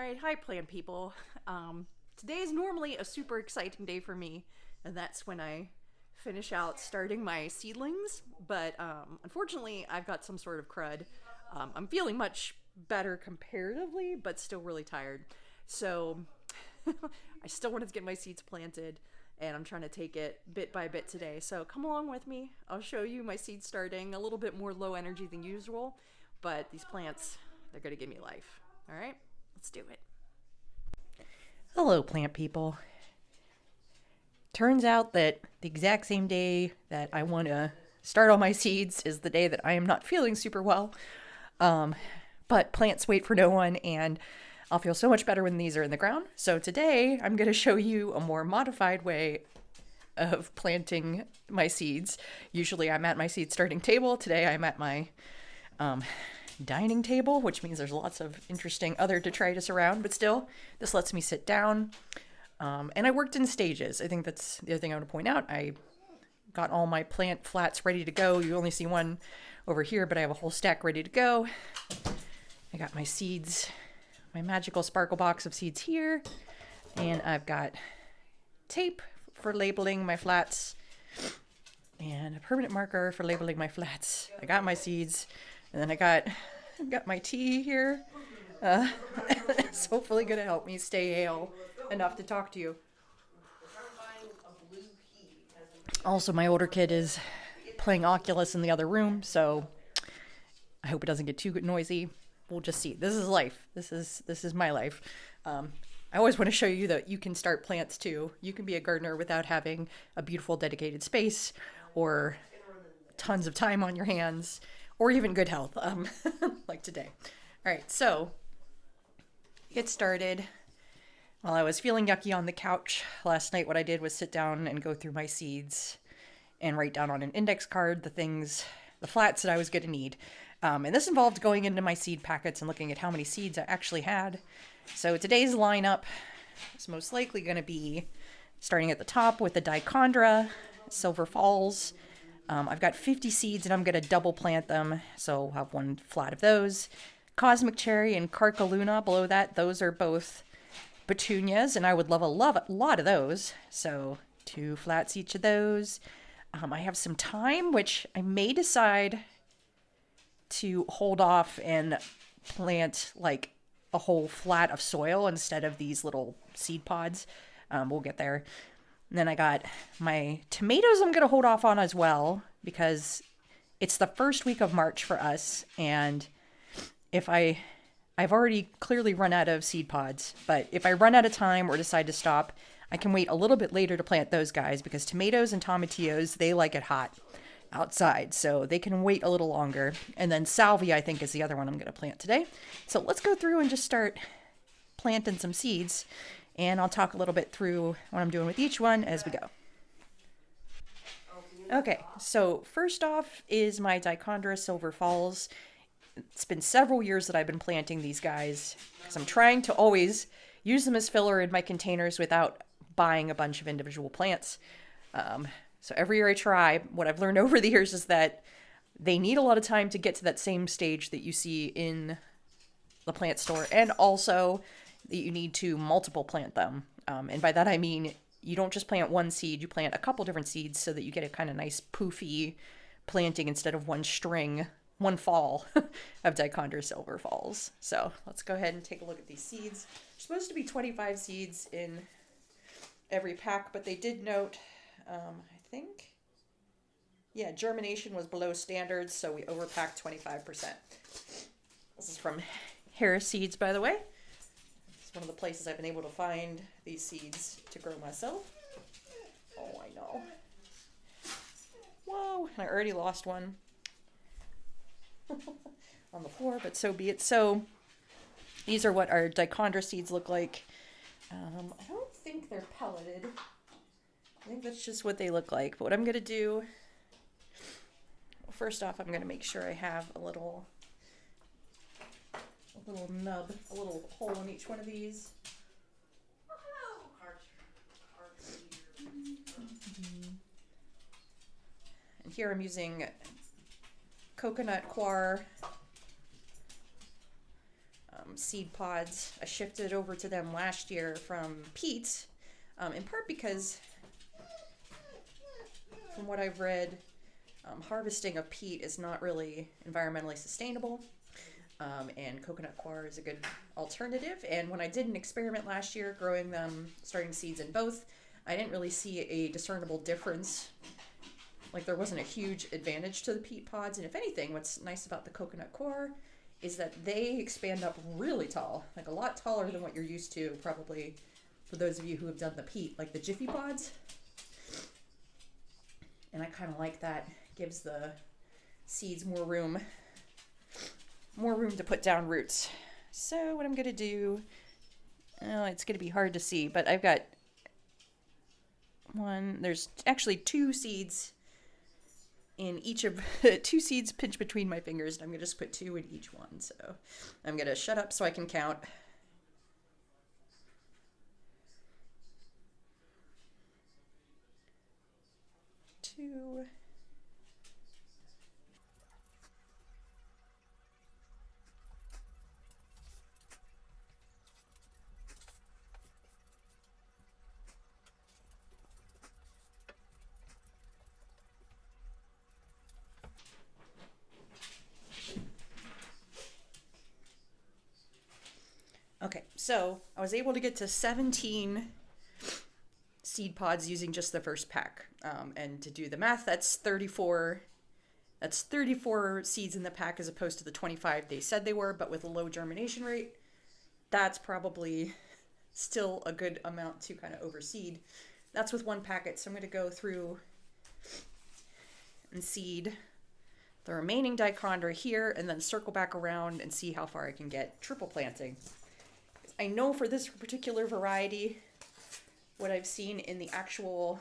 Alright, hi plant people. Today is normally a super exciting day for me, and that's when I finish out starting my seedlings, but unfortunately I've got some sort of crud. I'm feeling much better comparatively, but still really tired. So I still wanted to get my seeds planted, and I'm trying to take it bit by bit today. So come along with me. I'll show you my seeds starting a little bit more low energy than usual, but these plants, they're going to give me life. All right, let's do it. Hello, plant people. Turns out that the exact same day that I want to start all my seeds is the day that I am not feeling super well. But plants wait for no one, and I'll feel so much better when these are in the ground. So today I'm going to show you a more modified way of planting my seeds. Usually I'm at my seed starting table. Today I'm at my dining table, which means there's lots of interesting other detritus around, but still, this lets me sit down. And I worked in stages. I think that's the other thing I want to point out. I got all my plant flats ready to go. You only see one over here, but I have a whole stack ready to go. I got my seeds, my magical sparkle box of seeds here, and I've got tape for labeling my flats and a permanent marker for labeling my flats. I got my seeds, and then I've got my tea here. It's hopefully going to help me stay hale enough to talk to you. Also, my older kid is playing Oculus in the other room, so I hope it doesn't get too noisy. We'll just see. This is life. This is my life. I always want to show you that you can start plants too. You can be a gardener without having a beautiful dedicated space or tons of time on your hands or even good health, like today. All right, so get started. While I was feeling yucky on the couch last night, what I did was sit down and go through my seeds and write down on an index card the flats that I was going to need. And this involved going into my seed packets and looking at how many seeds I actually had. So today's lineup is most likely going to be starting at the top with the dichondra, Silver Falls. I've got 50 seeds and I'm going to double plant them. So I'll have one flat of those. Cosmic Cherry and Carcaluna below that, those are both petunias, and I would love a lot of those. So 2 flats each of those. I have some time, which I may decide to hold off and plant like a whole flat of soil instead of these little seed pods. We'll get there. And then I got my tomatoes I'm going to hold off on as well because it's the first week of March for us, and I've already clearly run out of seed pods, but if I run out of time or decide to stop, I can wait a little bit later to plant those guys because tomatoes and tomatillos, they like it hot outside, so they can wait a little longer. And then salvia, I think, is the other one I'm going to plant today. So let's go through and just start planting some seeds, and I'll talk a little bit through what I'm doing with each one as we go. Okay, so first off is my dichondra Silver Falls. It's been several years that I've been planting these guys because I'm trying to always use them as filler in my containers without buying a bunch of individual plants. So every year I try, what I've learned over the years is that they need a lot of time to get to that same stage that you see in the plant store, and also that you need to multiple plant them. And by that I mean you don't just plant one seed, you plant a couple different seeds so that you get a kind of nice poofy planting instead of one fall of dichondra Silver Falls. So let's go ahead and take a look at these seeds. There's supposed to be 25 seeds in every pack, but they did note, I think, yeah, germination was below standards, so we overpacked 25%. This is from Harris Seeds, by the way. It's one of the places I've been able to find these seeds to grow myself. Oh, I know. Whoa, I already lost one on the floor, but so be it. So these are what our dichondra seeds look like. I don't think they're pelleted. I think that's just what they look like. But what I'm going to do, first off, I'm going to make sure I have a little nub, a little hole in each one of these. And here I'm using coconut coir seed pods. I shifted over to them last year from peat, in part because, from what I've read, harvesting of peat is not really environmentally sustainable, and coconut coir is a good alternative. And when I did an experiment last year growing them, starting seeds in both, I didn't really see a discernible difference. Like, there wasn't a huge advantage to the peat pods. And if anything, what's nice about the coconut coir is that they expand up really tall, like a lot taller than what you're used to, probably, for those of you who have done the peat, like the Jiffy pods. And I kind of like that. Gives the seeds more room to put down roots. So what I'm going to do, it's going to be hard to see, but I've got there's actually two seeds in each of, two seeds pinched between my fingers, and I'm going to just put 2 in each one. So I'm going to shut up so I can count. 2. Okay, so I was able to get to 17 seed pods using just the first pack. And to do the math, that's 34. That's 34 seeds in the pack as opposed to the 25 they said they were, but with a low germination rate, that's probably still a good amount to kind of overseed. That's with one packet, so I'm going to go through and seed the remaining dichondra here and then circle back around and see how far I can get triple planting. I know for this particular variety, what I've seen in the actual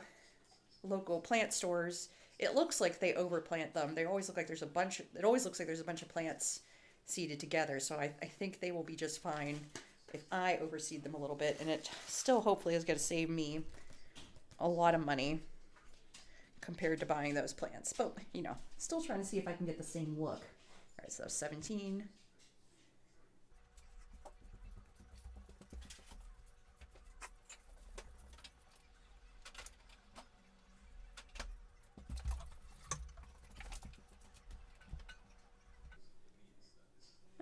local plant stores, it looks like they overplant them. They always look like there's a bunch, it always looks like there's a bunch of plants seeded together. So I think they will be just fine if I overseed them a little bit. And it still hopefully is going to save me a lot of money compared to buying those plants. But, you know, still trying to see if I can get the same look. All right, so 17.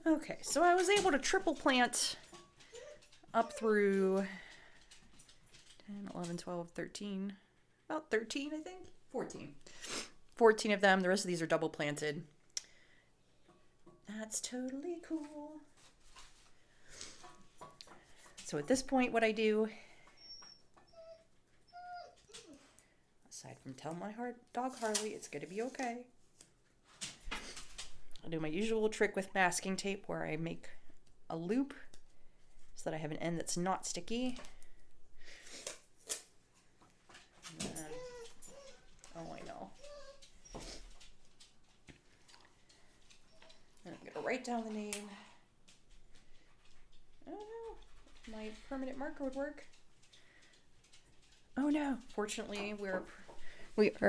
Okay, so I was able to triple plant up through 10, 11, 12, 13, about 13, I think, 14. 14 of them. The rest of these are double planted. That's totally cool. So at this point, what I do, aside from telling my dog Harley it's going to be okay, I'll do my usual trick with masking tape where I make a loop so that I have an end that's not sticky. And then, oh, I know. And I'm going to write down the name. Oh no, my permanent marker would work. Oh no, fortunately we are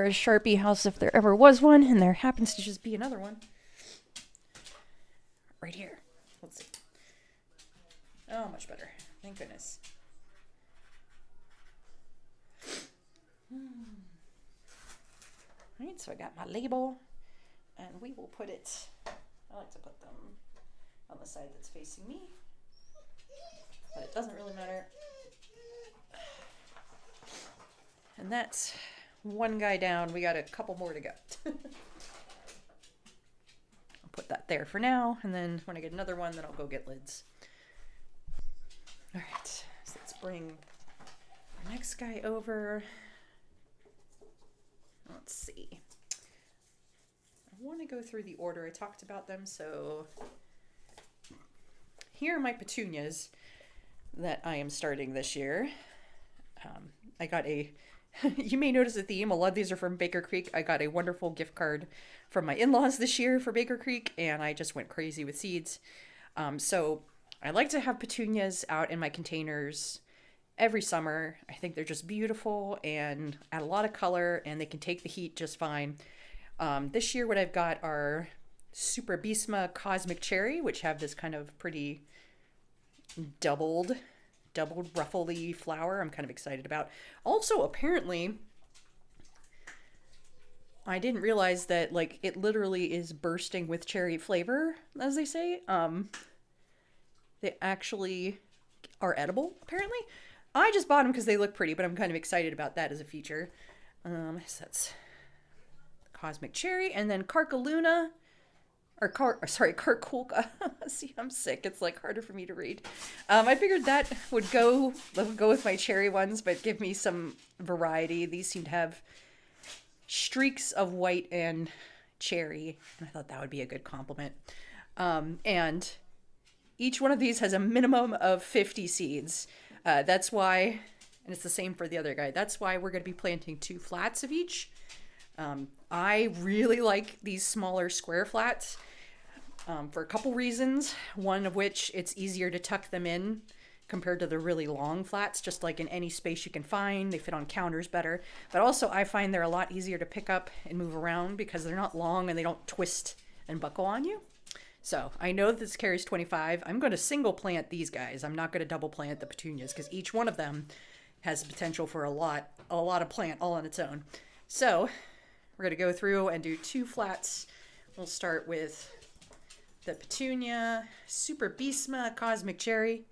a Sharpie house if there ever was one, and there happens to just be another one. Right here. Let's see. Oh, much better. Thank goodness. Alright, so I got my label, and we will put it, I like to put them on the side that's facing me, but it doesn't really matter. And that's one guy down. We got a couple more to go. Put that there for now, and then when I get another one, then I'll go get lids. All right, so let's bring our next guy over. Let's see. I want to go through the order I talked about them. So here are my petunias that I am starting this year. I got a you may notice a theme. A lot of these are from Baker Creek. I got a wonderful gift card from my in-laws this year for Baker Creek, and I just went crazy with seeds. So I like to have petunias out in my containers every summer. I think they're just beautiful and add a lot of color, and they can take the heat just fine. This year what I've got are Super Bisma Cosmic Cherry, which have this kind of pretty doubled ruffly flower I'm kind of excited about. Also, apparently, I didn't realize that, like, it literally is bursting with cherry flavor, as they say. They actually are edible, apparently. I just bought them because they look pretty, but I'm kind of excited about that as a feature. So that's Cosmic Cherry, and then Carcaluna, or Carculca. See, I'm sick. It's like harder for me to read. I figured that would go with my cherry ones, but give me some variety. These seem to have streaks of white and cherry, and I thought that would be a good compliment. And each one of these has a minimum of 50 seeds. That's why, and it's the same for the other guy, that's why we're going to be planting 2 flats of each. I really like these smaller square flats for a couple reasons. One of which, it's easier to tuck them in compared to the really long flats, just like in any space you can find. They fit on counters better. But also, I find they're a lot easier to pick up and move around because they're not long and they don't twist and buckle on you. So I know this carries 25. I'm going to single plant these guys. I'm not going to double plant the petunias because each one of them has potential for a lot of plant all on its own. So we're going to go through and do 2 flats. We'll start with the petunia, Super Bisma, Cosmic Cherry.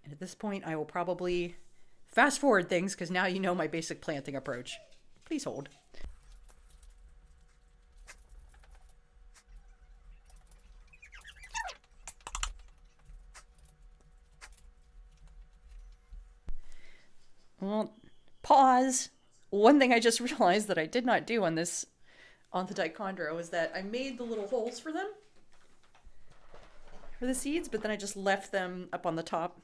And at this point, I will probably fast forward things because now you know my basic planting approach. Please hold. Well, pause. One thing I just realized that I did not do on the dichondra was that I made the little holes for them, for the seeds, but then I just left them up on the top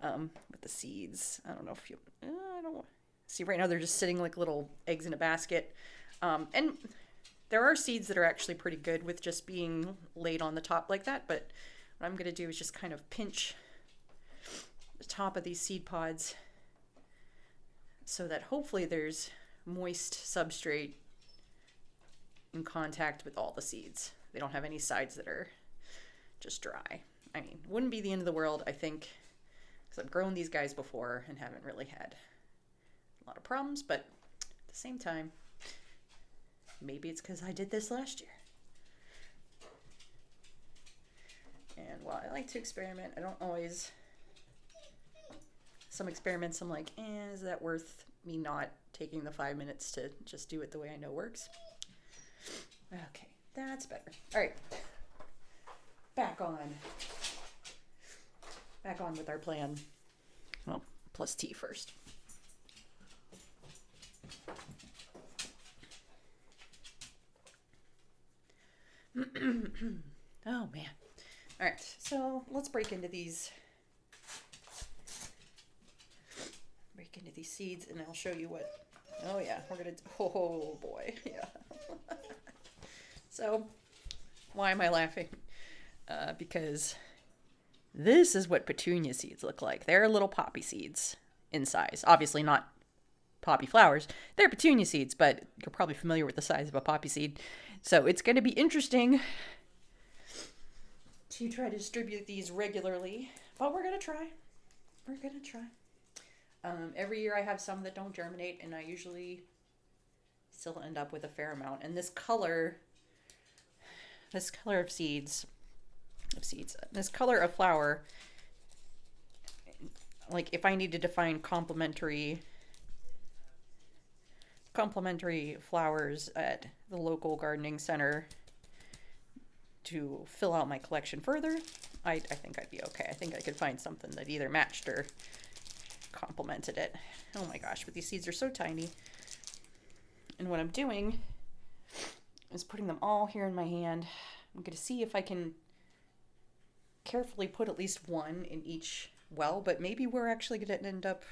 with the seeds. I don't know if you, I don't see right now they're just sitting like little eggs in a basket. And there are seeds that are actually pretty good with just being laid on the top like that, but what I'm going to do is just kind of pinch the top of these seed pods so that hopefully there's moist substrate in contact with all the seeds. They don't have any sides that are just dry. I mean, wouldn't be the end of the world, I think, because I've grown these guys before and haven't really had a lot of problems, but at the same time, maybe it's because I did this last year. And while I like to experiment, I don't always... Some experiments I'm like, is that worth me not taking the 5 minutes to just do it the way I know works? Okay, that's better. All right, back on with our plan. Well, plus tea first. Oh man. All right, so let's break into these seeds and I'll show you what. Oh yeah, we're gonna, oh boy, yeah. So why am I laughing? Because this is what petunia seeds look like. They're little poppy seeds in size. Obviously not poppy flowers. They're petunia seeds, but you're probably familiar with the size of a poppy seed. So it's going to be interesting to try to distribute these regularly, but we're going to try. We're going to try. Every year I have some that don't germinate, and I usually still end up with a fair amount. And this color of seeds, this color of flower, like if I needed to find complementary flowers at the local gardening center to fill out my collection further, I think I'd be okay. I think I could find something that either matched or complemented it. Oh my gosh, but these seeds are so tiny. And what I'm doing is putting them all here in my hand. I'm going to see if I can carefully put at least one in each well, but maybe we're actually going to end up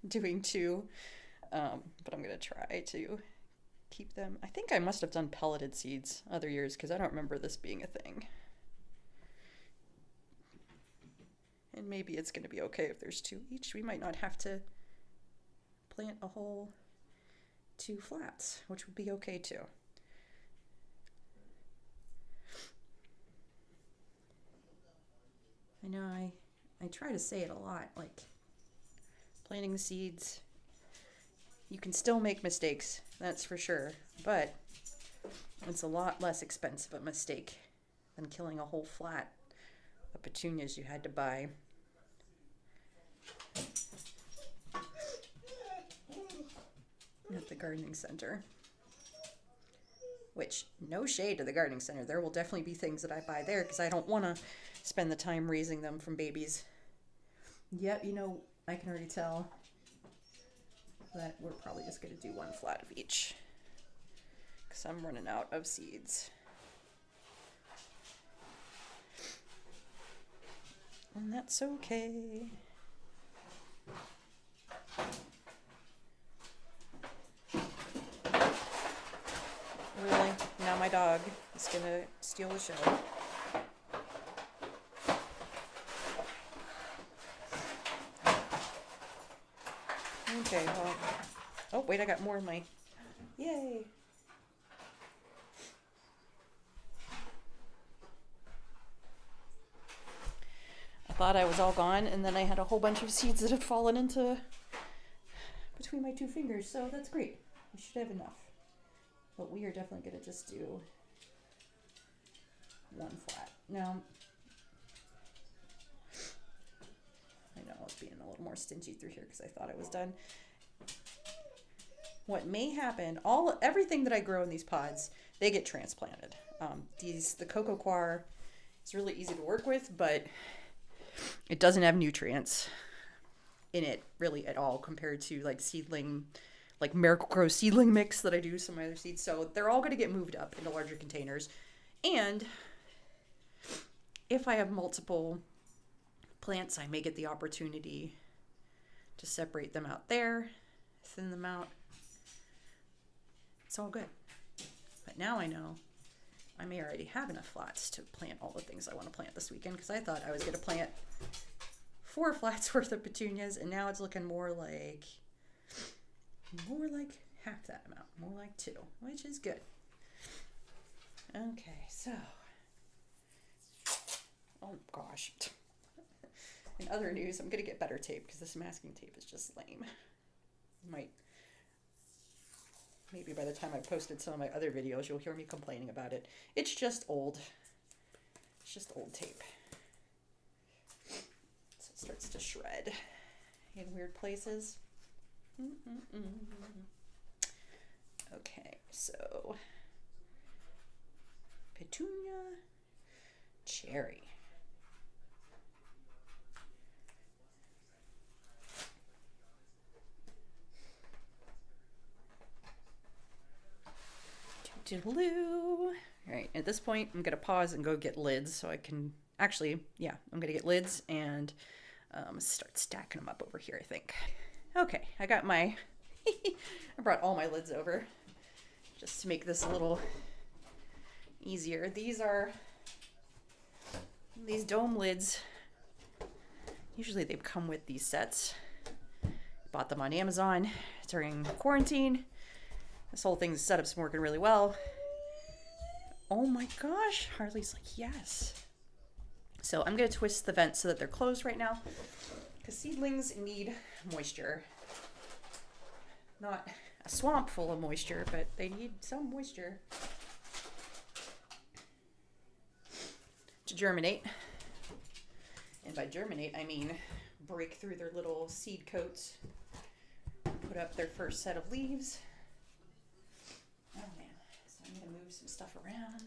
doing 2. But I'm going to try to keep them. I think I must have done pelleted seeds other years because I don't remember this being a thing. And maybe it's going to be okay if there's 2 each. We might not have to plant a whole 2 flats, which would be okay too. I try to say it a lot, like planting the seeds. You can still make mistakes, that's for sure, but it's a lot less expensive a mistake than killing a whole flat of petunias you had to buy. At the gardening center. Which, no shade to the gardening center. There will definitely be things that I buy there because I don't want to spend the time raising them from babies. Yep, you know, I can already tell that we're probably just going to do one flat of each because I'm running out of seeds. And that's okay. Really? Now my dog is gonna steal the show. Okay, well. Oh, wait, I got more in my. Yay! I thought I was all gone, and then I had a whole bunch of seeds that had fallen into between my two fingers, so that's great. I should have enough. But we are definitely going to just do one flat. Now, I know I was being a little more stingy through here because I thought I was done. What may happen, everything that I grow in these pods, they get transplanted. The Coco coir is really easy to work with, but it doesn't have nutrients in it really at all compared to like seedling, like Miracle-Gro seedling mix that I do some other seeds. So they're all going to get moved up into larger containers. And if I have multiple plants, I may get the opportunity to separate them out there, thin them out. It's all good. But now I know I may already have enough flats to plant all the things I want to plant this weekend because I thought I was going to plant 4 flats worth of petunias, and now it's looking more like half that amount, more like 2, which is good. Okay, so, oh gosh. In other news, I'm gonna get better tape because this masking tape is just lame. Maybe by the time I posted some of my other videos, you'll hear me complaining about it. It's just old. It's just old tape. So it starts to shred in weird places. Okay, so petunia, cherry. All right, at this point, I'm gonna pause and go get lids so I can I'm gonna get lids and start stacking them up over here, I think. Okay, I got I brought all my lids over just to make this a little easier. These dome lids. Usually they come with these sets. Bought them on Amazon during quarantine. This whole thing's setup's working really well. Oh my gosh, Harley's like, yes. So I'm gonna twist the vents so that they're closed right now because seedlings need moisture. Not a swamp full of moisture, but they need some moisture to germinate. And by germinate, I mean break through their little seed coats, put up their first set of leaves. Oh man, so I'm gonna move some stuff around.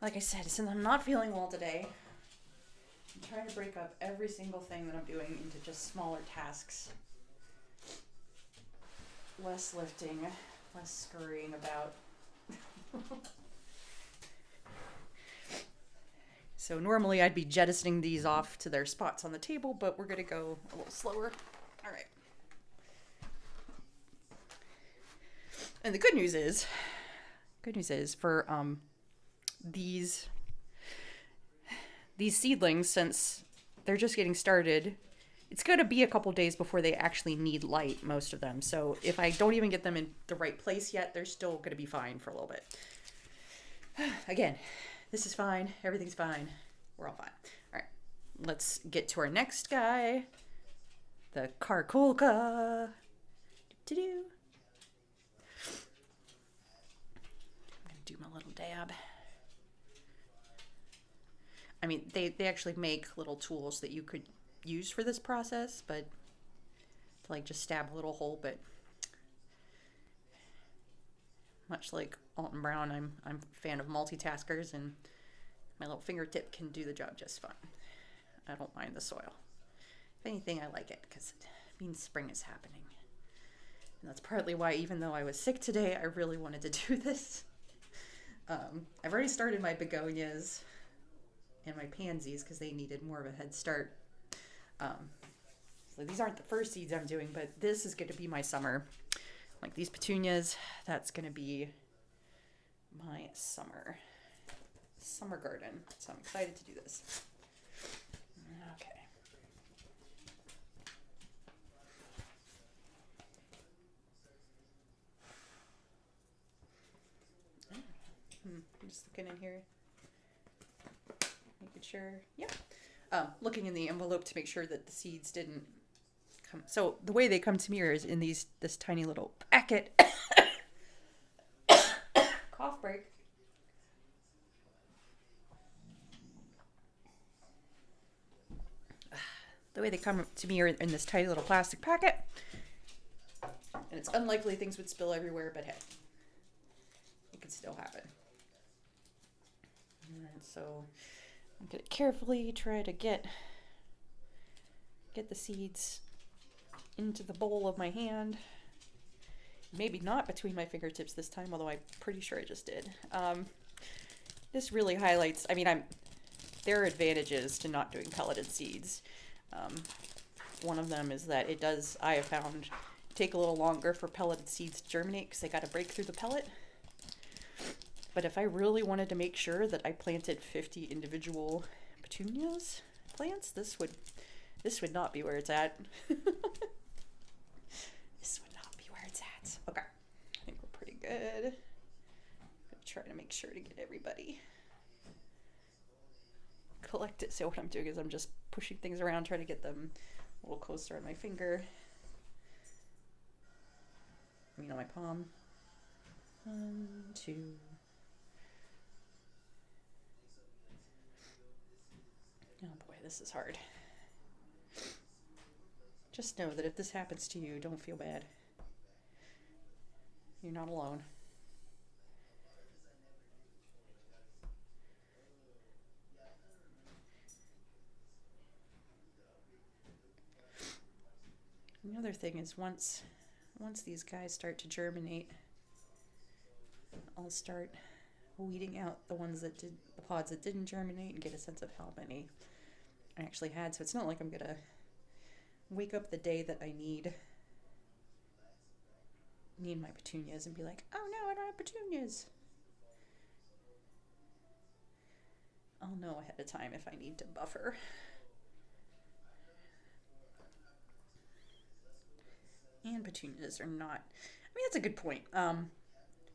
Like I said, since I'm not feeling well today, I'm trying to break up every single thing that I'm doing into just smaller tasks. Less lifting, less scurrying about. So normally I'd be jettisoning these off to their spots on the table, but we're gonna go a little slower. All right. And the good news is for these seedlings, since they're just getting started, it's going to be a couple days before they actually need light, most of them. So if I don't even get them in the right place yet, they're still going to be fine for a little bit. Again, this is fine. Everything's fine. We're all fine. All right. let's get to our next guy, the Coco. I'm gonna do my little dab. I mean, they actually make little tools that you could use for this process, but to like just stab a little hole. But much like Alton Brown, I'm a fan of multitaskers, and my little fingertip can do the job just fine. I don't mind the soil. If anything, I like it because it means spring is happening. And that's partly why, even though I was sick today, I really wanted to do this. I've already started my begonias and my pansies because they needed more of a head start. So these aren't the first seeds I'm doing, but this is going to be my summer. Like these petunias, that's going to be my summer garden. So I'm excited to do this. Okay. I'm just looking in here, making sure. Yep. Looking in the envelope to make sure that the seeds didn't come. So the way they come to me is in this tiny little packet. Cough break. The way they come to me are in this tiny little plastic packet. And it's unlikely things would spill everywhere, but hey, it could still happen. Alright, so I'm going to carefully try to get the seeds into the bowl of my hand. Maybe not between my fingertips this time, although I'm pretty sure I just did. This really highlights, I mean, there are advantages to not doing pelleted seeds. One of them is that it does, I have found, take a little longer for pelleted seeds to germinate because they got to break through the pellet. But if I really wanted to make sure that I planted 50 individual petunias plants, this would not be where it's at. This would not be where it's at. Okay, I think we're pretty good. I'm gonna try to make sure to get everybody collected. So what I'm doing is I'm just pushing things around, trying to get them a little closer on my finger. I mean, on my palm. 1, 2. Oh boy, this is hard. Just know that if this happens to you, don't feel bad. You're not alone. The other thing is once these guys start to germinate, I'll start weeding out the pods that didn't germinate and get a sense of how many I actually had. So it's not like I'm gonna wake up the day that I need my petunias and be like, oh no, I don't have petunias. I'll know ahead of time if I need to buffer. And petunias are not, I mean, that's a good point.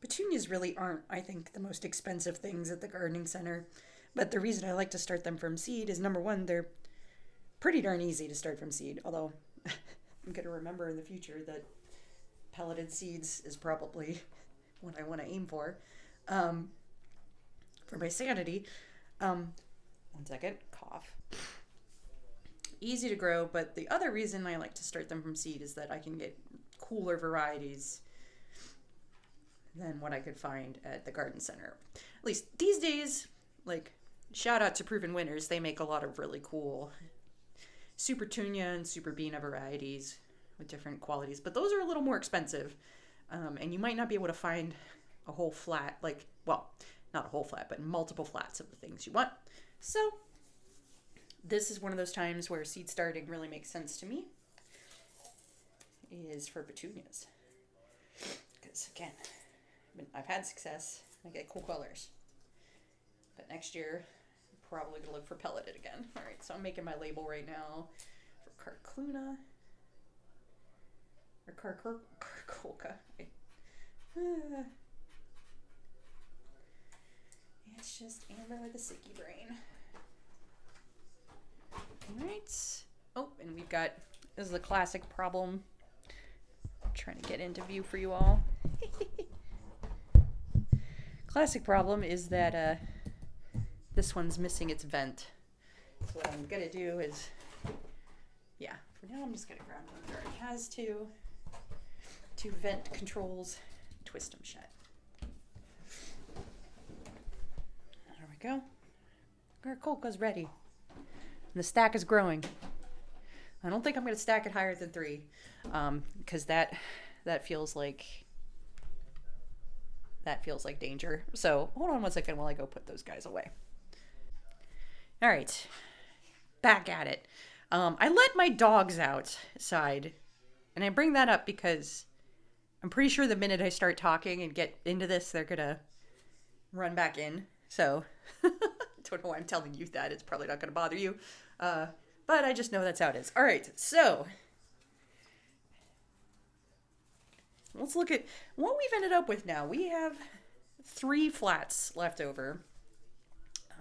Petunias really aren't, I think, the most expensive things at the gardening center. But the reason I like to start them from seed is, number one, they're pretty darn easy to start from seed. Although I'm going to remember in the future that pelleted seeds is probably what I want to aim for my sanity. 1 second, cough. Easy to grow, but the other reason I like to start them from seed is that I can get cooler varieties than what I could find at the garden center. At least these days, like, shout out to Proven Winners, they make a lot of really cool Super Tunia and Super Bina varieties with different qualities, but those are a little more expensive, and you might not be able to find a whole flat, like, well, not a whole flat, but multiple flats of the things you want. So this is one of those times where seed starting really makes sense to me, is for petunias. Because, again, I've had success. I get cool colors. But next year, I'm probably going to look for pelleted again. All right, so I'm making my label right now for Carcluna. Or Carcolca. It's just Amber with a sicky brain. All right. Oh, and we've got, this is a classic problem. I'm trying to get into view for you all. Classic problem is that this one's missing its vent. So what I'm gonna do is, yeah, for now I'm just gonna grab one that already has two vent controls, twist them shut. There we go. Our Coco's ready. And the stack is growing. I don't think I'm gonna stack it higher than 3, because that feels like danger. So hold on one second while I go put those guys away. All right, back at it. I let my dogs outside, and I bring that up because I'm pretty sure the minute I start talking and get into this, they're gonna run back in. So don't know why I'm telling you that. It's probably not gonna bother you, but I just know that's how it is. All right, so let's look at what we've ended up with now. We have 3 flats left over.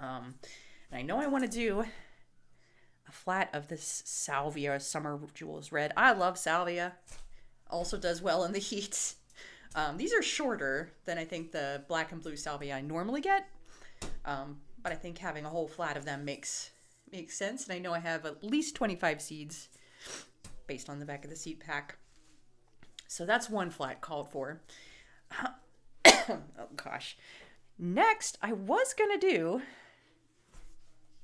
And I know I want to do a flat of this salvia, Summer Jewels Red. I love salvia. Also does well in the heat. These are shorter than I think the black and blue salvia I normally get. But I think having a whole flat of them makes sense. And I know I have at least 25 seeds based on the back of the seed pack. So that's one flat called for. Oh gosh. Next, I was going to do,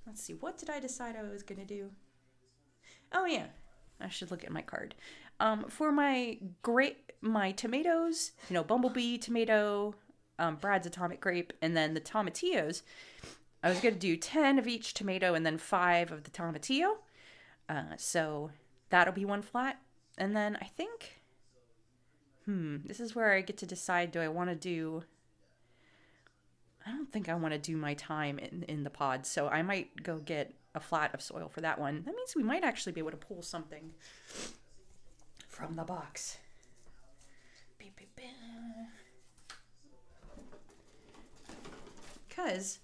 let's see, what did I decide I was going to do? Oh yeah, I should look at my card. For my tomatoes, bumblebee tomato, Brad's atomic grape, and then the tomatillos, I was going to do 10 of each tomato and then 5 of the tomatillo. So that'll be one flat. And then I think, this is where I get to decide, I don't think I want to do my thyme in the pod, so I might go get a flat of soil for that one. That means we might actually be able to pull something from the box. Because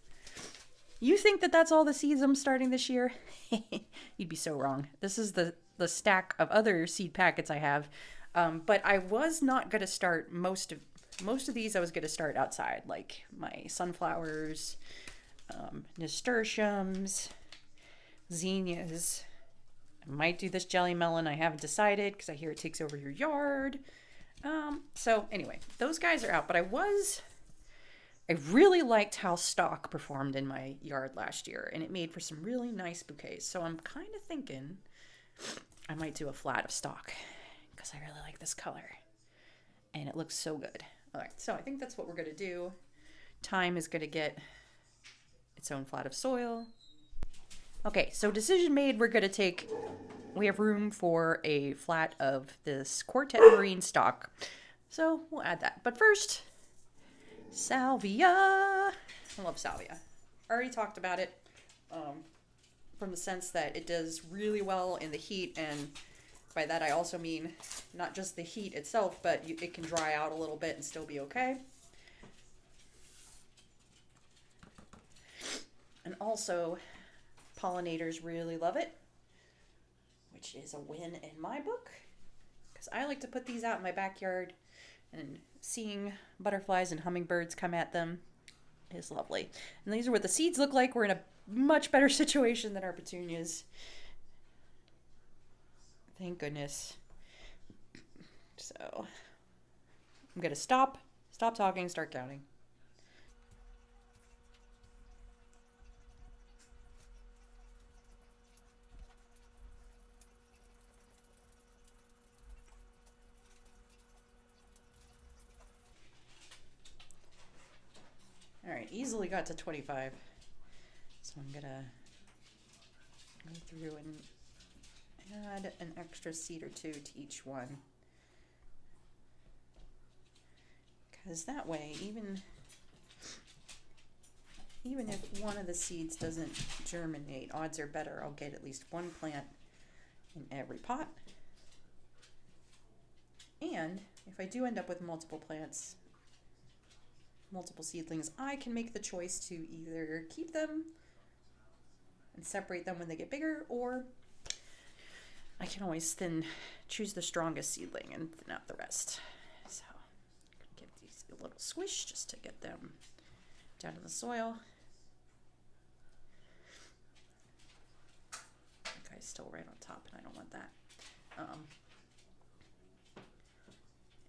you think that that's all the seeds I'm starting this year? You'd be so wrong. This is the stack of other seed packets I have. But I was not going to start most of these. I was going to start outside, like my sunflowers, nasturtiums, zinnias. I might do this jelly melon. I haven't decided because I hear it takes over your yard. So anyway, those guys are out. But I really liked how stock performed in my yard last year, and it made for some really nice bouquets. So I'm kind of thinking I might do a flat of stock because I really like this color and it looks so good. All right, so I think that's what we're going to do. Thyme is going to get its own flat of soil. Okay, so decision made. We have room for a flat of this Quartet Marine stock. So we'll add that. But first, salvia. I love salvia. I already talked about it from the sense that it does really well in the heat, and by that I also mean not just the heat itself, but it can dry out a little bit and still be okay. And also, pollinators really love it, which is a win in my book, because I like to put these out in my backyard, and seeing butterflies and hummingbirds come at them is lovely. And these are what the seeds look like. We're in a much better situation than our petunias. Thank goodness. So I'm going to stop talking, start counting. All right, easily got to 25. So I'm going to go through and add an extra seed or 2 to each one. Because that way, even if one of the seeds doesn't germinate, odds are better I'll get at least one plant in every pot. And if I do end up with multiple plants, multiple seedlings, I can make the choice to either keep them and separate them when they get bigger, or I can always choose the strongest seedling and thin out the rest. So give these a little squish just to get them down in the soil. That guy's still right on top, and I don't want that.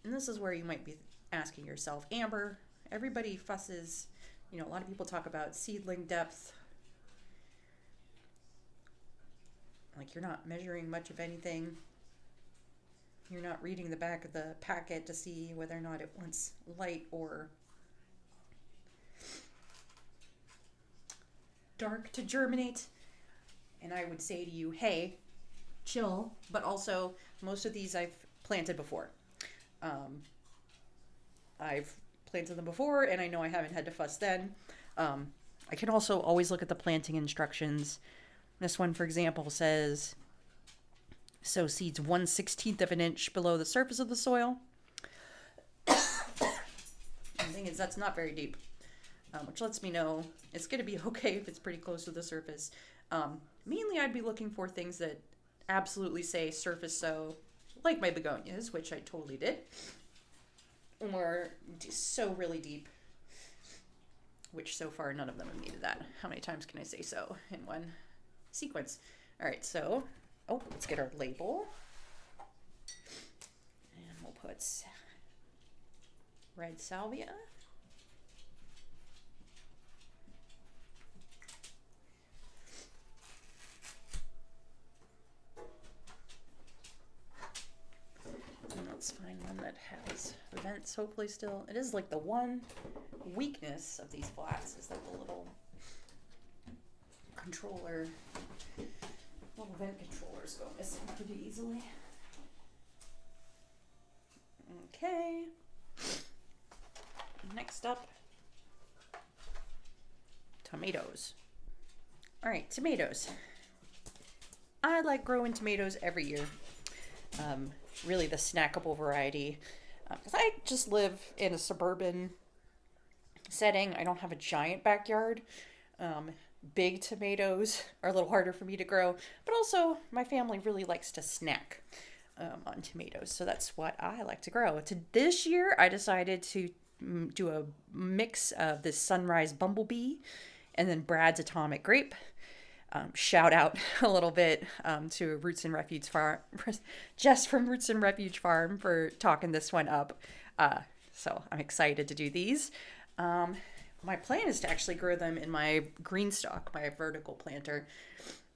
And this is where you might be asking yourself, Amber, everybody fusses, you know, a lot of people talk about seedling depth. Like, you're not measuring much of anything. You're not reading the back of the packet to see whether or not it wants light or dark to germinate. And I would say to you, hey, chill. But also, most of these I've planted before. I've planted them before, and I know I haven't had to fuss then. I can also always look at the planting instructions. This one, for example, says, sow seeds 1/16 of an inch below the surface of the soil. The thing is, that's not very deep, which lets me know it's going to be okay if it's pretty close to the surface. Mainly, I'd be looking for things that absolutely say surface sow, like my begonias, which I totally did, or sow really deep, which so far none of them have needed that. How many times can I say so in one sequence? All right, so, let's get our label. And we'll put red salvia. And let's find one that has vents, hopefully still. It is like the one weakness of these flats is that the little vent controllers go missing pretty easily. Okay. Next up, tomatoes. All right, tomatoes. I like growing tomatoes every year. Really the snackable variety. Because I just live in a suburban setting. I don't have a giant backyard. Big tomatoes are a little harder for me to grow, but also my family really likes to snack on tomatoes, so that's what I like to grow. This year, I decided to do a mix of this Sunrise Bumblebee and then Brad's Atomic Grape. Shout out a little bit to Roots and Refuge Farm, Jess from Roots and Refuge Farm, for talking this one up. So I'm excited to do these. My plan is to actually grow them in my green stock, my vertical planter,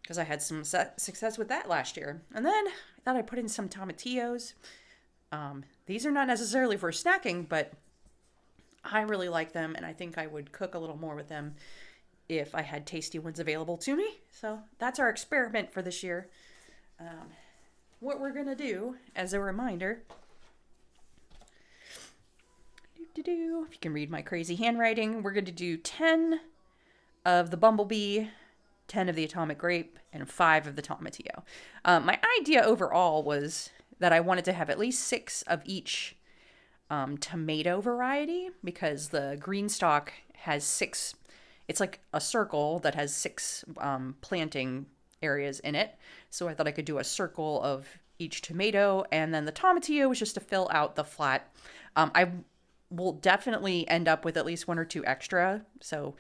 because I had some success with that last year. And then I thought I'd put in some tomatillos. These are not necessarily for snacking, but I really like them, and I think I would cook a little more with them if I had tasty ones available to me. So that's our experiment for this year. What we're going to do, as a reminder, if you can read my crazy handwriting, we're going to do 10 of the Bumblebee, 10 of the Atomic Grape, and 5 of the Tomatillo. My idea overall was that I wanted to have at least 6 of each tomato variety, because the green stalk has 6. It's like a circle that has 6 planting areas in it. So I thought I could do a circle of each tomato, and then the tomatillo was just to fill out the flat. I will definitely end up with at least 1 or 2 extra. So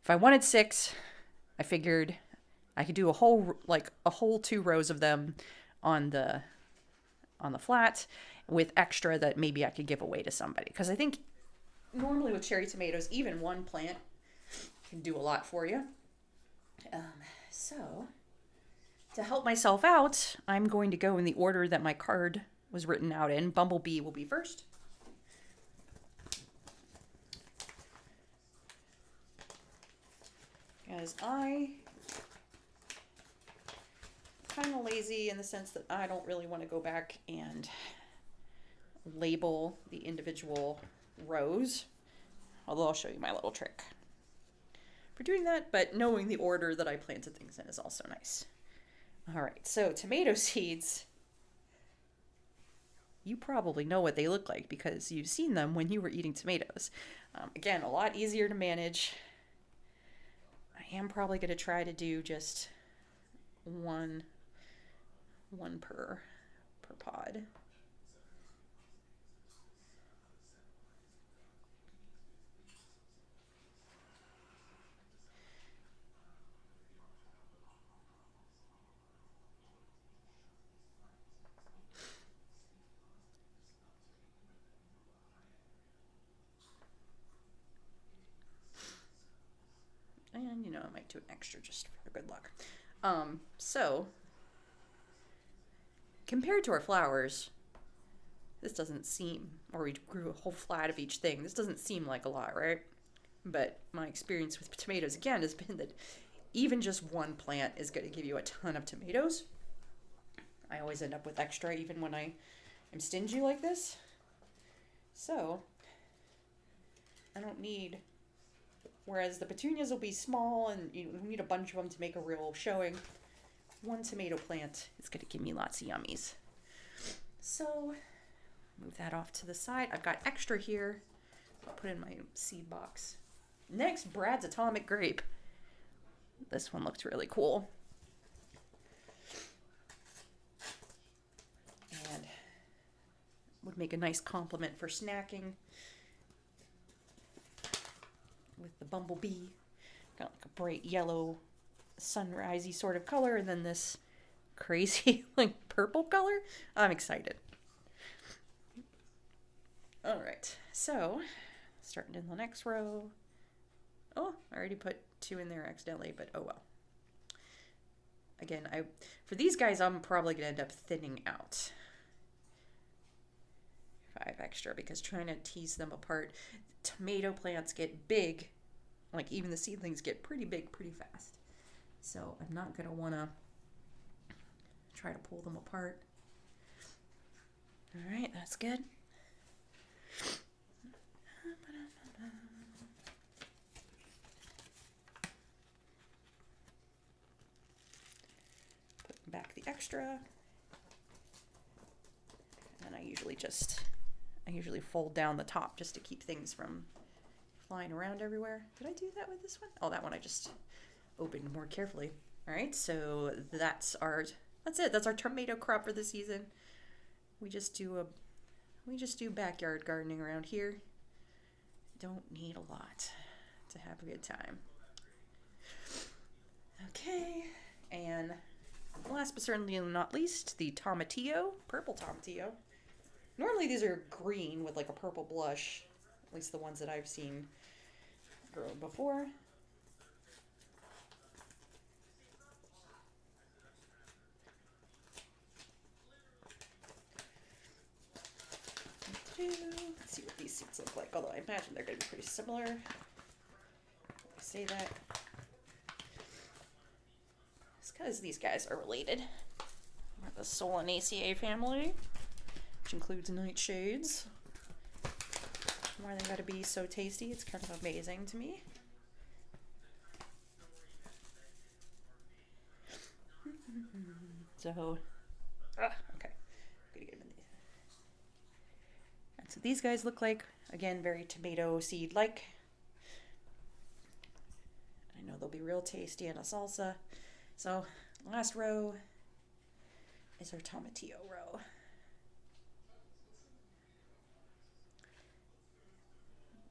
if I wanted 6, I figured I could do a whole 2 rows of them on the flat, with extra that maybe I could give away to somebody. Because I think normally with cherry tomatoes, even one plant can do a lot for you. So to help myself out, I'm going to go in the order that my card was written out in. Bumblebee will be first. Because I'm kind of lazy in the sense that I don't really want to go back and label the individual rows, although I'll show you my little trick for doing that, but knowing the order that I planted things in is also nice. All right, so tomato seeds, you probably know what they look like because you've seen them when you were eating tomatoes. Again, a lot easier to manage. I am probably going to try to do just one per pod. And, I might do an extra just for good luck. So, compared to our flowers, this doesn't seem, or we grew a whole flat of each thing, this doesn't seem like a lot, right? But my experience with tomatoes, again, has been that even just one plant is going to give you a ton of tomatoes. I always end up with extra, even when I am stingy like this. So, I don't need... Whereas the petunias will be small and you need a bunch of them to make a real showing. One tomato plant is going to give me lots of yummies. So, move that off to the side. I've got extra here. I'll put in my seed box. Next, Brad's Atomic Grape. This one looks really cool. And would make a nice complement for snacking. With the bumblebee, got like a bright yellow sunrisey sort of color, and then this crazy like purple color. I'm excited. All right, so starting in the next row. Oh, I already put 2 in there accidentally, but oh well. Again, for these guys, I'm probably gonna end up thinning out 5 extra because trying to tease them apart. Tomato plants get big, like even the seedlings get pretty big pretty fast. So I'm not going to want to try to pull them apart. All right, that's good. Put back the extra. And I usually fold down the top just to keep things from flying around everywhere. Did I do that with this one? Oh, that one I just opened more carefully. All right, so that's it. That's our tomato crop for the season. We just do backyard gardening around here. Don't need a lot to have a good time. Okay, and last but certainly not least, the tomatillo, purple tomatillo. Normally these are green with like a purple blush, at least the ones that I've seen grow before. Let's see what these seeds look like, although I imagine they're going to be pretty similar. I say that it's because these guys are related. We're the Solanaceae family, which includes nightshades. Why they gotta be so tasty, it's kind of amazing to me. So, okay. Gonna get them in these. That's what these guys look like. Again, very tomato seed-like. I know they'll be real tasty in a salsa. So, last row is our tomatillo row.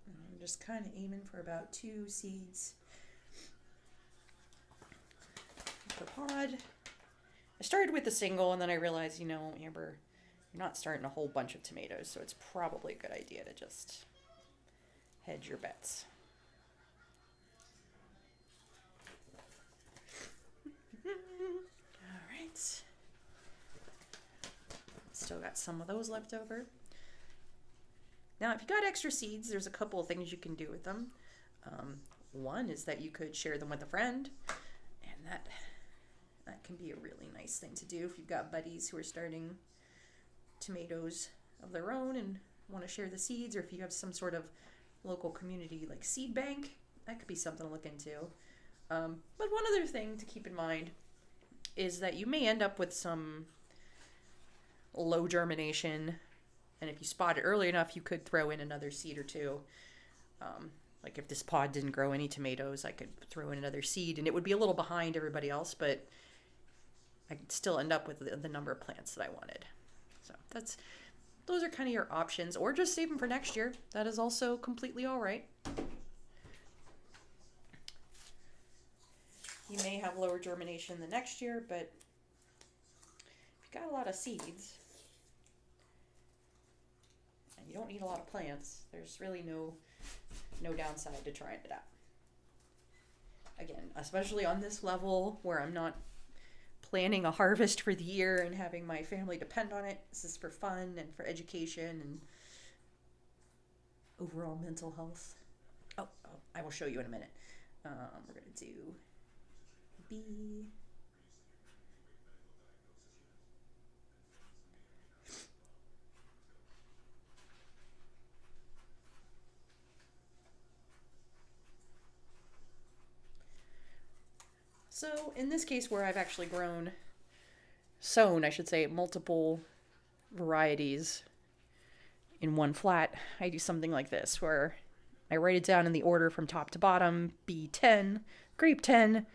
I'm just kind of aiming for about 2 seeds per pod. I started with a single and then I realized, Amber, you're not starting a whole bunch of tomatoes, so it's probably a good idea to just hedge your bets. All right. Still got some of those left over. Now, if you got extra seeds, there's a couple of things you can do with them. One is that you could share them with a friend, and that can be a really nice thing to do if you've got buddies who are starting tomatoes of their own and want to share the seeds, or if you have some sort of local community like seed bank, that could be something to look into. But one other thing to keep in mind is that you may end up with some low germination, and if you spot it early enough, you could throw in another seed or two. Like if this pod didn't grow any tomatoes, I could throw in another seed, and it would be a little behind everybody else, but I could still end up with the number of plants that I wanted. So those are kind of your options, or just save them for next year. That is also completely all right. You may have lower germination the next year, but if you got a lot of seeds and you don't need a lot of plants, there's really no downside to trying it out. Again, especially on this level where I'm not planning a harvest for the year and having my family depend on it. This is for fun and for education and overall mental health. Oh, I will show you in a minute. We're going to do B. So in this case where I've actually sown, I should say, multiple varieties in one flat, I do something like this where I write it down in the order from top to bottom. B10, grape 10,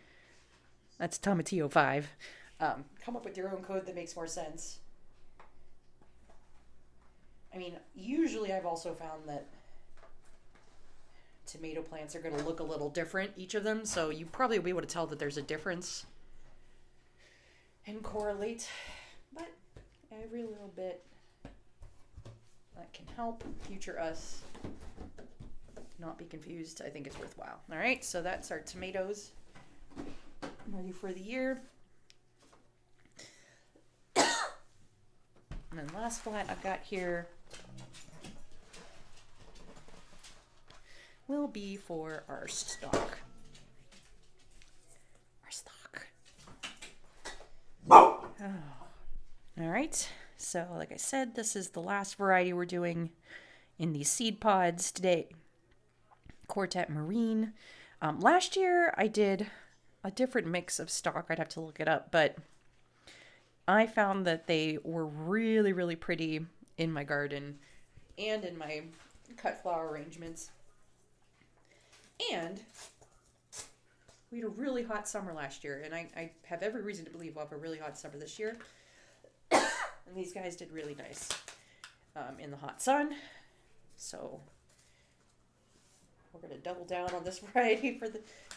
that's tomatillo 5. Come up with your own code that makes more sense. I mean, usually I've also found that tomato plants are going to look a little different, each of them, so you probably will be able to tell that there's a difference and correlate, but every little bit that can help future us not be confused, I think is worthwhile. All right, so that's our tomatoes ready for the year. And then last flat I've got here will be for our stock. Oh. All right, so like I said, this is the last variety we're doing in these seed pods today. Quartet Marine. Last year I did a different mix of stock. I'd have to look it up, but I found that they were really, really pretty in my garden and in my cut flower arrangements. And we had a really hot summer last year, and I have every reason to believe we'll have a really hot summer this year. And these guys did really nice in the hot sun. So we're going to double down on this variety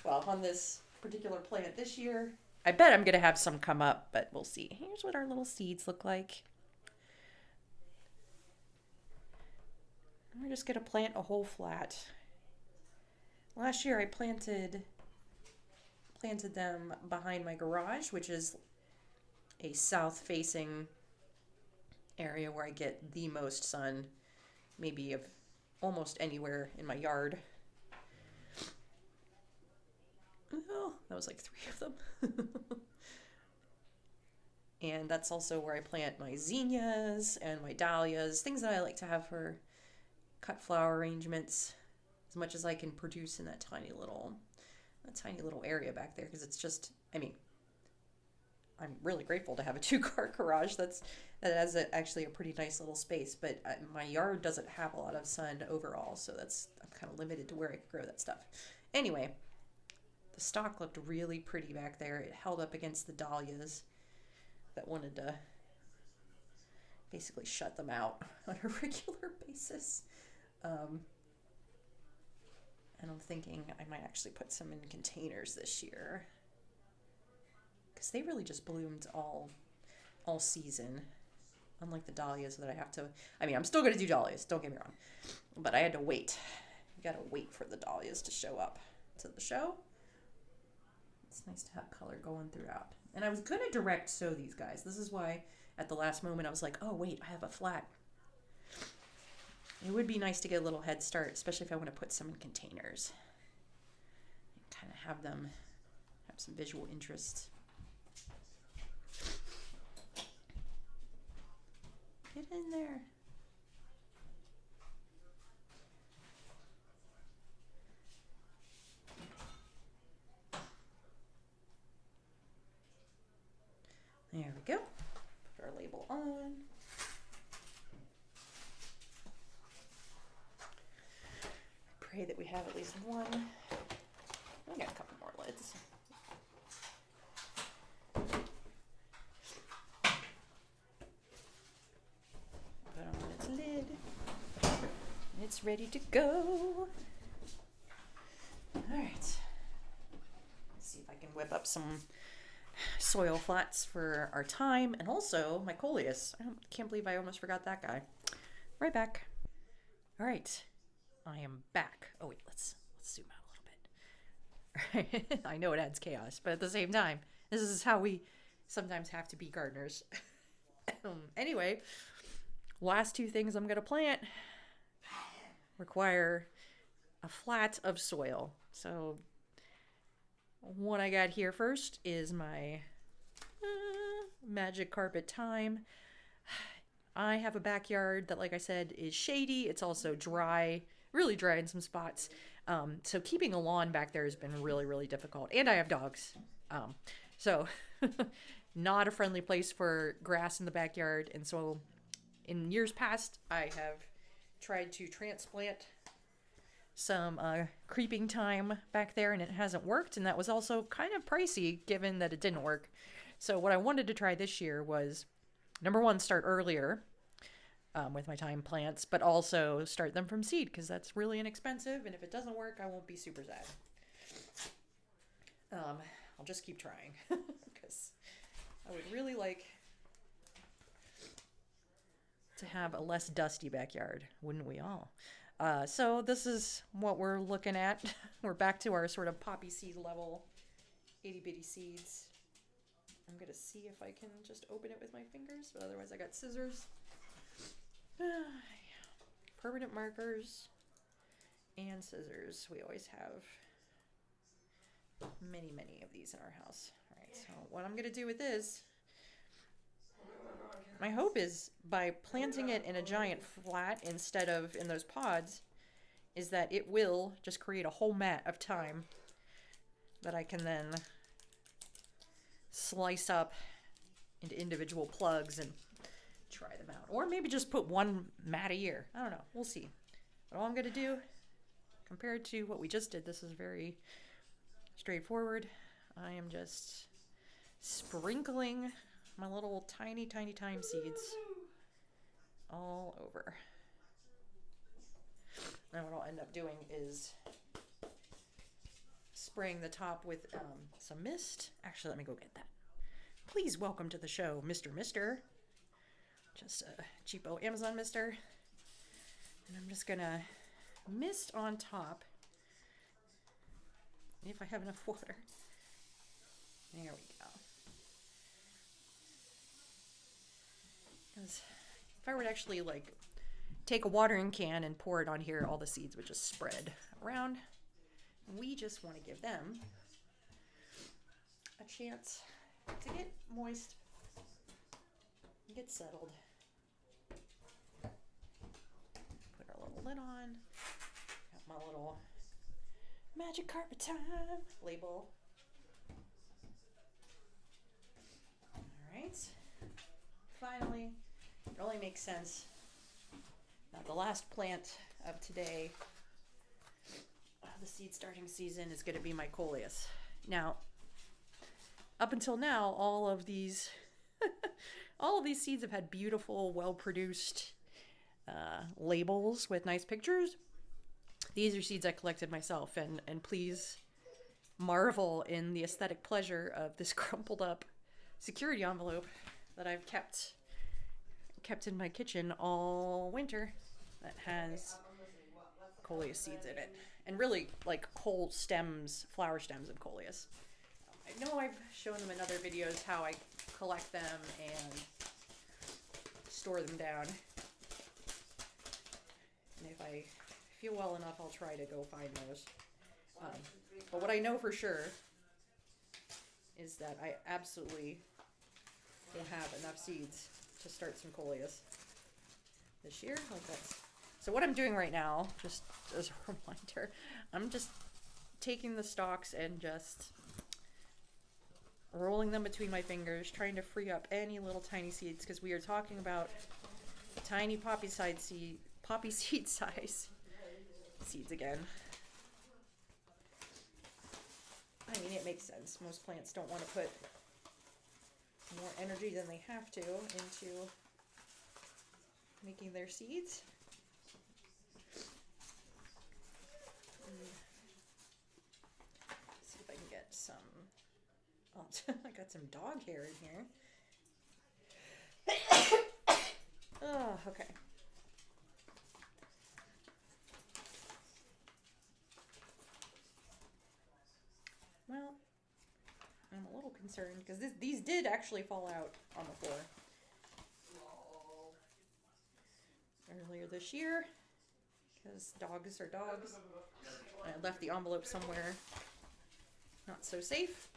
on this particular plant this year. I bet I'm going to have some come up, but we'll see. Here's what our little seeds look like. We're just going to plant a whole flat. Last year I planted them behind my garage, which is a south-facing area where I get the most sun, maybe of almost anywhere in my yard. Oh, that was like 3 of them. And that's also where I plant my zinnias and my dahlias, things that I like to have for cut flower arrangements, as much as I can produce in that tiny little area back there, because it's just, I mean, I'm really grateful to have a 2-car garage that has actually a pretty nice little space, but my yard doesn't have a lot of sun overall, so I'm kind of limited to where I can grow that stuff. Anyway, the stalk looked really pretty back there. It held up against the dahlias that wanted to basically shut them out on a regular basis. And I'm thinking I might actually put some in containers this year, because they really just bloomed all season, unlike the dahlias that I have to, I mean, I'm still going to do dahlias, don't get me wrong, but I had to wait. You got to wait for the dahlias to show up to the show. It's nice to have color going throughout. And I was going to direct sow these guys. This is why at the last moment I was like, oh wait, I have a flat. It would be nice to get a little head start, especially if I want to put some in containers and kind of have them have some visual interest. Get in there. There we go. Put our label on. Pray that we have at least one. We got a couple more lids. almost ready to go. All right. Let's see if I can whip up some soil flats for our thyme and also my coleus. I can't believe I almost forgot that guy. Right back. All right. I am back. Oh wait, let's zoom out a little bit. I know it adds chaos, but at the same time, this is how we sometimes have to be gardeners. Anyway, last two things I'm going to plant require a flat of soil. So what I got here first is my magic carpet thyme. I have a backyard that, like I said, is shady. It's also dry, really dry in some spots. So keeping a lawn back there has been really, really difficult. And I have dogs. So not a friendly place for grass in the backyard. And so in years past, I have tried to transplant some creeping thyme back there, and it hasn't worked. And that was also kind of pricey given that it didn't work. So what I wanted to try this year was, number one, start earlier with my thyme plants, but also start them from seed because that's really inexpensive. And if it doesn't work, I won't be super sad. I'll just keep trying because I would really like to have a less dusty backyard, wouldn't we all? So this is what we're looking at. We're back to our sort of poppy seed level, itty bitty seeds. I'm gonna see if I can just open it with my fingers, but otherwise I got scissors. Permanent markers and scissors. We always have many, many of these in our house. All right, so what I'm gonna do with this, my hope is by planting it in a giant flat instead of in those pods, is that it will just create a whole mat of thyme that I can then slice up into individual plugs and try them out. Or maybe just put one mat a year. I don't know. We'll see. But all I'm going to do, compared to what we just did, this is very straightforward. I am just sprinkling my little tiny, tiny thyme seeds all over. And what I'll end up doing is spraying the top with some mist. Actually, let me go get that. Please welcome to the show, Mr. Mister. Just a cheapo Amazon mister. And I'm just gonna mist on top. If I have enough water. There we go. Because if I were to actually like take a watering can and pour it on here, all the seeds would just spread around. We just want to give them a chance to get moist and get settled. Put our little lid on. Got my little magic carpet thyme label. All right. Finally, it only makes sense. Now the last plant of today, the seed starting season, is going to be my coleus. Now, up until now, all of these seeds have had beautiful, well-produced labels with nice pictures. These are seeds I collected myself, and please marvel in the aesthetic pleasure of this crumpled up security envelope that I've kept in my kitchen all winter that has coleus seeds in it. And really, like, whole stems, flower stems of coleus. I know I've shown them in other videos how I collect them and store them down. And if I feel well enough, I'll try to go find those. But what I know for sure is that I absolutely will have enough seeds to start some coleus this year. So what I'm doing right now, just as a reminder, I'm just taking the stalks and just rolling them between my fingers, trying to free up any little tiny seeds, because we are talking about tiny poppy seed size seeds again. I mean, it makes sense. Most plants don't want to put more energy than they have to into making their seeds. See if I can get some. Oh, I got some dog hair in here. Oh, okay. Well, I'm a little concerned because these did actually fall out on the floor earlier this year because dogs are dogs. I left the envelope somewhere not so safe.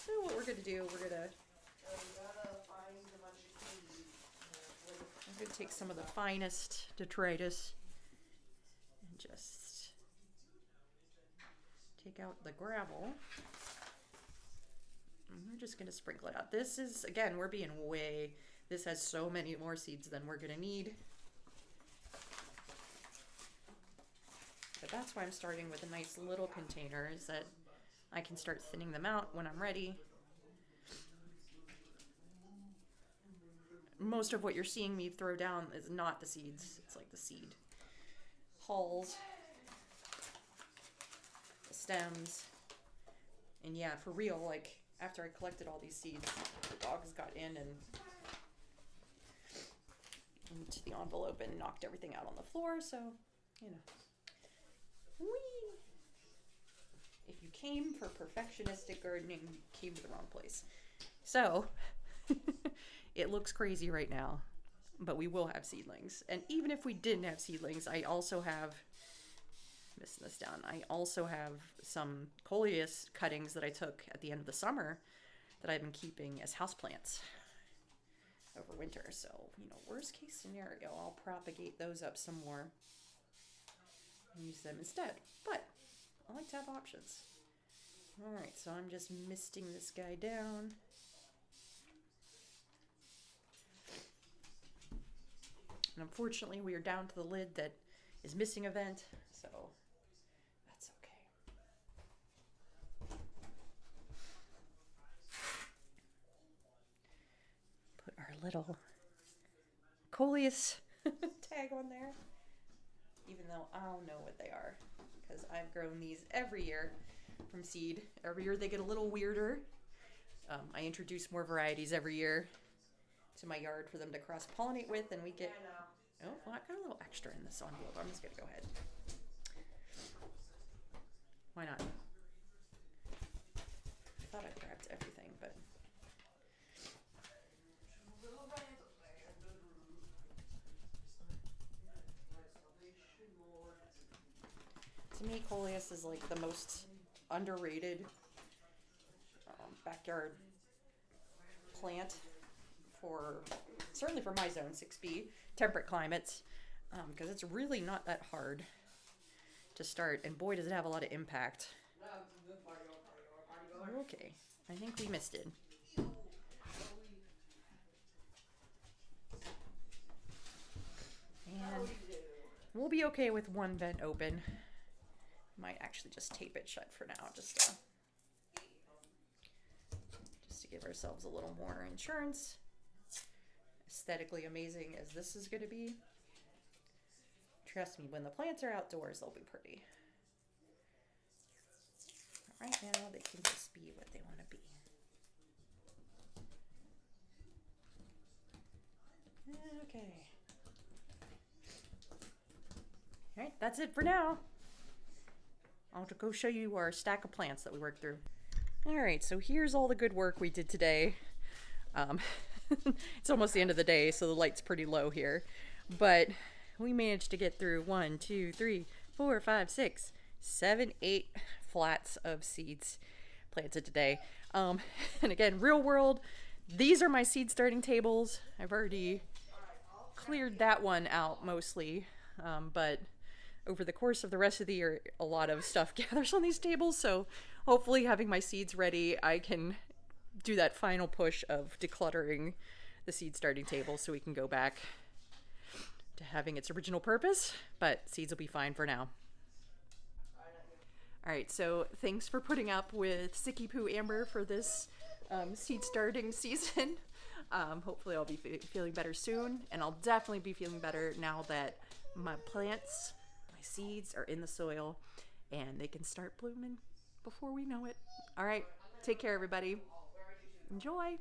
So what we're gonna do, I'm gonna take some of the finest detritus and just take out the gravel. And we're just gonna sprinkle it out. This is, again, we're being this has so many more seeds than we're gonna need. But that's why I'm starting with a nice little container, is that I can start thinning them out when I'm ready. Most of what you're seeing me throw down is not the seeds. It's like the seed hulls, the stems. And yeah, for real, like after I collected all these seeds, the dogs got in and into the envelope and knocked everything out on the floor. So, you know, whee! If you came for perfectionistic gardening, you came to the wrong place. So, it looks crazy right now, but we will have seedlings. And even if we didn't have seedlings, I also have, missing this down, I also have some coleus cuttings that I took at the end of the summer that I've been keeping as houseplants over winter. So, you know, worst case scenario, I'll propagate those up some more and use them instead. But I like to have options. All right, so I'm just misting this guy down. And unfortunately, we are down to the lid that is missing a vent, so that's okay. Put our little coleus tag on there, even though I don't know what they are, because I've grown these every year from seed. Every year they get a little weirder. I introduce more varieties every year to my yard for them to cross-pollinate with, and we get... Oh, well, I got a little extra in this envelope. I'm just going to go ahead. Why not? I thought I grabbed everything, but... To me, coleus is like the most underrated backyard plant for, certainly for my zone, 6B, temperate climates, because it's really not that hard to start, and boy does it have a lot of impact. Okay, I think we missed it. And we'll be okay with one vent open. Might actually just tape it shut for now, just to give ourselves a little more insurance. Aesthetically amazing as this is going to be, trust me, when the plants are outdoors, they'll be pretty. Right now, they can just be what they want to be. Okay. All right, that's it for now. I'll go show you our stack of plants that we worked through. All right, so here's all the good work we did today. It's almost the end of the day, so the light's pretty low here. But we managed to get through 1, 2, 3, 4, 5, 6, 7, 8 flats of seeds planted today. And again, real world, these are my seed starting tables. I've already cleared that one out mostly, but over the course of the rest of the year, a lot of stuff gathers on these tables. So hopefully having my seeds ready, I can do that final push of decluttering the seed starting table so we can go back to having its original purpose, but seeds will be fine for now. All right, so thanks for putting up with Sicky Poo Amber for this seed starting season. Hopefully I'll be feeling better soon, and I'll definitely be feeling better now that my plants, my seeds are in the soil and they can start blooming before we know it. All right. Take care, everybody. Enjoy.